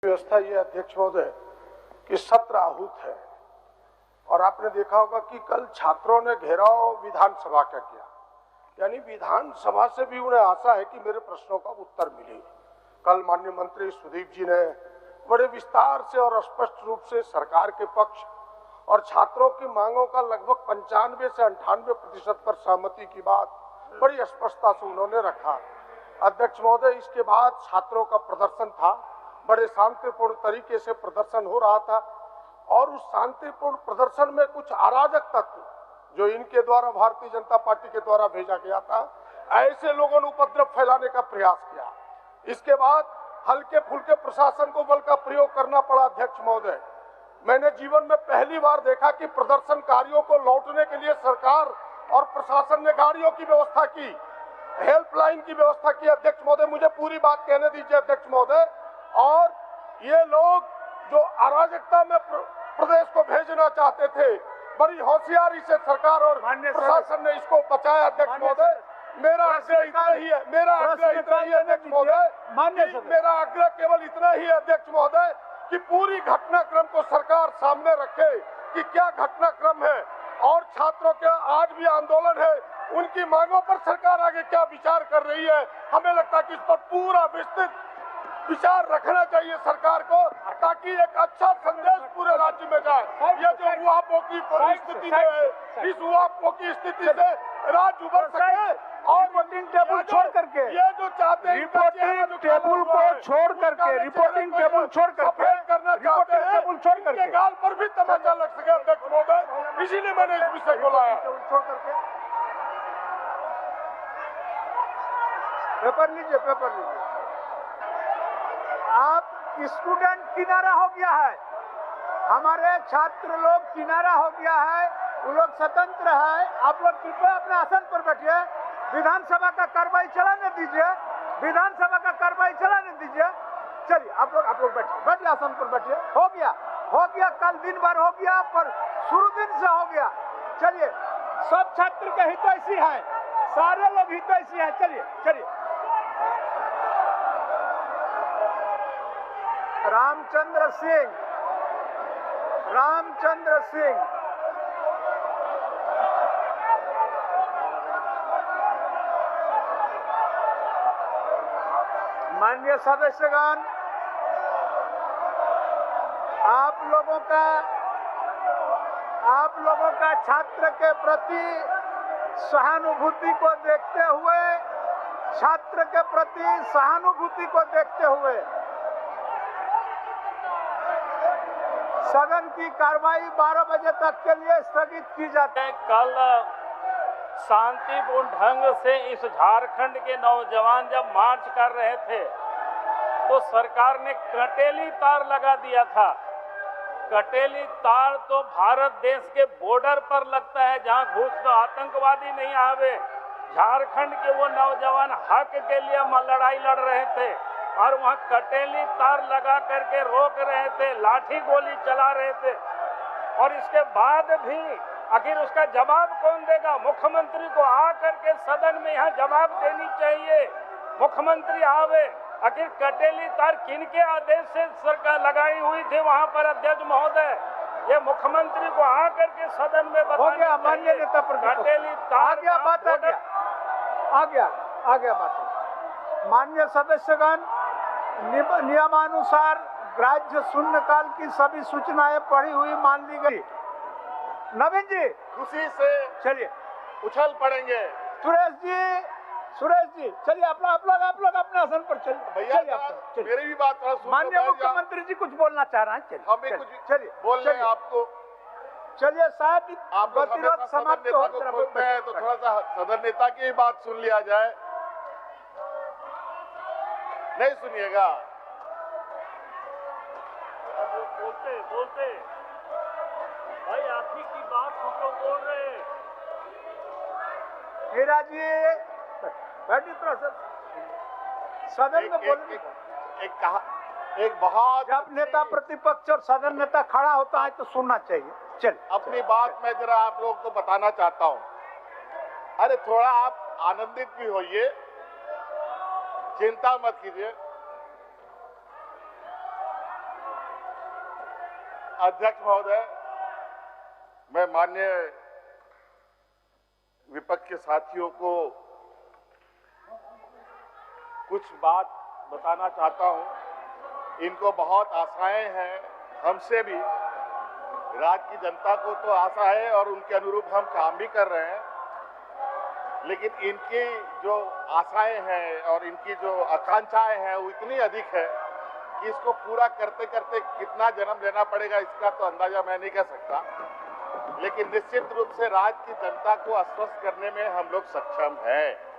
व्यवस्था ये अध्यक्ष महोदय कि सत्र आहूत है और आपने देखा होगा कि कल छात्रों ने घेराव विधानसभा का किया, यानी विधानसभा से भी उन्हें आशा है कि मेरे प्रश्नों का उत्तर मिले। कल माननीय मंत्री सुदीप जी ने बड़े विस्तार से और स्पष्ट रूप से सरकार के पक्ष और छात्रों की मांगों का लगभग 95 से 98% पर सहमति की बात बड़ी स्पष्टता से उन्होंने रखा। अध्यक्ष महोदय, इसके बाद छात्रों का प्रदर्शन था, बड़े शांतिपूर्ण तरीके से प्रदर्शन हो रहा था और उस शांतिपूर्ण प्रदर्शन में कुछ अराजक तत्व जो इनके द्वारा भारतीय जनता पार्टी के द्वारा भेजा गया था, ऐसे लोगों ने उपद्रव फैलाने का प्रयास किया। इसके बाद हल्के फुल्के प्रशासन को बल का प्रयोग करना पड़ा। अध्यक्ष महोदय, मैंने जीवन में पहली बार देखा कि प्रदर्शनकारियों को लौटने के लिए सरकार और प्रशासन ने गाड़ियों की व्यवस्था की, हेल्पलाइन की व्यवस्था की। अध्यक्ष महोदय, मुझे पूरी बात कहने दीजिए अध्यक्ष महोदय। और ये लोग जो अराजकता में प्रदेश को भेजना चाहते थे, बड़ी होशियारी से सरकार और प्रशासन ने इसको बचाया। अध्यक्ष महोदय, मेरा आग्रह इतना ही है, अध्यक्ष महोदय, मेरा आग्रह केवल इतना ही है अध्यक्ष महोदय कि पूरी घटनाक्रम को सरकार सामने रखे कि क्या घटनाक्रम है और छात्रों के आज भी आंदोलन है, उनकी मांगों पर सरकार आगे क्या विचार कर रही है। हमें लगता है कि इस पर पूरा विस्तृत विचार रखना चाहिए सरकार को, ताकि एक अच्छा संदेश पूरे राज्य में जाए। ये जो उहापोह की परिस्थिति में है, इस उहापोह की स्थिति से राज्य उभर सके और रिपोर्टिंग टेबल छोड़ करके, ये जो चाहते हैं रिपोर्टिंग टेबल को छोड़ करके, रिपोर्टिंग टेबल छोड़ करके करना चाहते हैं, टेबल छोड़ करके गाल पर भी तमाचा लग सके। अध्यक्ष महोदय, इसीलिए मैंने इस विषय को लाया। छोड़ करके पेपर लीजिए, पेपर लीजिए। आप स्टूडेंट किनारा हो गया है, हमारे छात्र लोग किनारा हो गया है, वो लोग स्वतंत्र है। आप लोग कृपया अपने आसन पर बैठिए, विधानसभा का कार्रवाई चलाने दीजिए, विधानसभा का कार्रवाई चलाने दीजिए। चलिए आप लोग बैठिए आसन पर बैठिए। हो गया कल दिन भर हो गया, पर शुरू दिन से हो गया। चलिए, सब छात्र के हितैषी है, सारे लोग हितैषी है। चलिए रामचंद्र सिंह माननीय सदस्यगण, आप लोगों का छात्र के प्रति सहानुभूति को देखते हुए सदन की कार्रवाई 12 बजे तक के लिए स्थगित की जाती है। कल शांतिपूर्ण ढंग से इस झारखंड के नौजवान जब मार्च कर रहे थे तो सरकार ने कटेली तार लगा दिया था। कटेली तार तो भारत देश के बॉर्डर पर लगता है, जहां घुस आतंकवादी नहीं आवे। झारखंड के वो नौजवान हक के लिए लड़ाई लड़ रहे थे और वहां कटेली तार लगा करके रोक रहे थे, लाठी गोली चला रहे थे। और इसके बाद भी आखिर उसका जवाब कौन देगा? मुख्यमंत्री को आकर के सदन में यहाँ जवाब देनी चाहिए। मुख्यमंत्री आवे, आखिर कटेली तार किनके आदेश से सरकार लगाई हुई थी वहां पर? अध्यक्ष महोदय, ये मुख्यमंत्री को आकर के सदन में बताना चाहिए। माननीय नेता कटेली तार आ गया बात। माननीय सदस्यगण, नियमानुसार ग्राह्य शून्यकाल की सभी सूचनाएं पढ़ी हुई मान ली गई। नवीन जी, खुशी से चलिए उछल पड़ेंगे। सुरेश जी चलिए, आप लोग अपने आसन पर चलिए। भैया, मेरी भी बात थोड़ा सुनो। माननीय मुख्यमंत्री जी कुछ बोलना चाह रहे हैं। हमें कुछ बोलने आपको। चलिए साहब, आप गतिरोध समाप्त हो, तो थोड़ा सा सदन नेता की बात सुन लिया जाए। नहीं सुनिएगा? बोलते भाई, आप ही की बात हम लोग बोल रहे हैं। हीरा जी बैठी तरह से सदन में बोलने एक बहुत, जब नेता प्रतिपक्ष और सदन नेता खड़ा होता है तो सुनना चाहिए। चल, अपनी बात मैं जरा आप लोग को बताना चाहता हूँ। अरे थोड़ा आप आनंदित भी होइए, चिंता मत कीजिए। अध्यक्ष महोदय, मैं माननीय विपक्ष के साथियों को कुछ बात बताना चाहता हूं। इनको बहुत आशाएं हैं, हमसे भी, राज्य की जनता को तो आशा है और उनके अनुरूप हम काम भी कर रहे हैं, लेकिन इनकी जो आशाएं हैं और इनकी जो आकांक्षाएं हैं वो इतनी अधिक है कि इसको पूरा करते करते कितना जन्म लेना पड़ेगा इसका तो अंदाजा मैं नहीं कर सकता, लेकिन निश्चित रूप से राज्य की जनता को आश्वस्त करने में हम लोग सक्षम हैं।